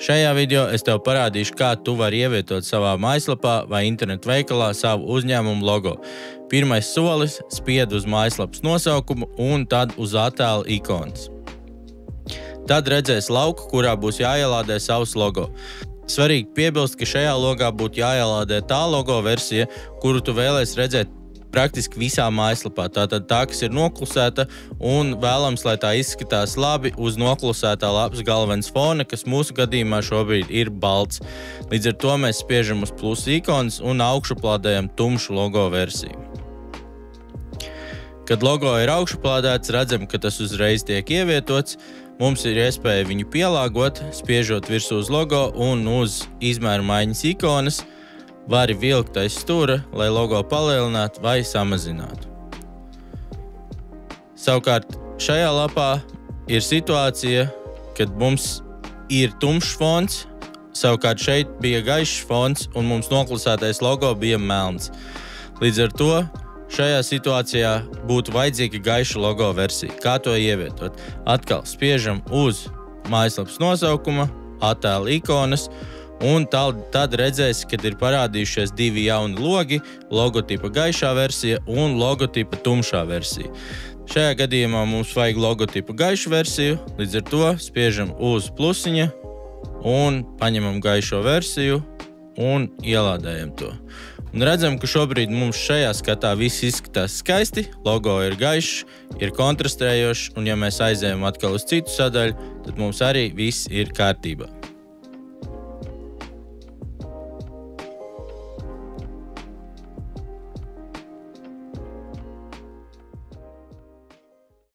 Šajā video es tev parādīšu, kā tu vari ievietot savā mājaslapā vai internetu veikalā savu uzņēmumu logo. Pirmais solis – spied uz mājaslapas nosaukumu un tad uz attēla ikonas. Tad redzēs lauku, kurā būs jāielādē savs logo. Svarīgi piebilst, ka šajā logā būtu jāielādē tā logo versija, kuru tu vēlēsi redzēt praktiski visā mājaslapā. Tātad tā, kas ir noklusēta un vēlams, lai tā izskatās labi uz noklusētā lapas galvenās fona, kas mūsu gadījumā šobrīd ir balts. Līdz ar to mēs spiežam uz plusu ikonas un augšuplādējam tumšu logo versiju. Kad logo ir augšuplādēts, redzam, ka tas uzreiz tiek ievietots. Mums ir iespēja viņu pielāgot, spiežot virsū uz logo un uz izmēru maiņas ikonas. Vari vilkt aiz stūra, lai logo palielinātu vai samazinātu. Savukārt šajā lapā ir situācija, kad mums ir tumšs fons, savukārt šeit bija gaišs fons un mums noklusētais logo bija melns. Līdz ar to šajā situācijā būtu vajadzīga gaiša logo versija. Kā to ievietot? Atkal spiežam uz mājaslapas nosaukuma, attēla ikonas, un tad redzēsi, kad ir parādījušies divi jauni logi, logotipa gaišā versija un logotipa tumšā versija. Šajā gadījumā mums vajag logotipa gaišu versiju, līdz ar to spiežam uz plusiņa un paņemam gaišo versiju un ielādējam to. Un redzam, ka šobrīd mums šajā skatā viss izskatās skaisti, logo ir gaišs, ir kontrastējošs, un ja mēs aizējam atkal uz citu sadaļu, tad mums arī viss ir kārtībā.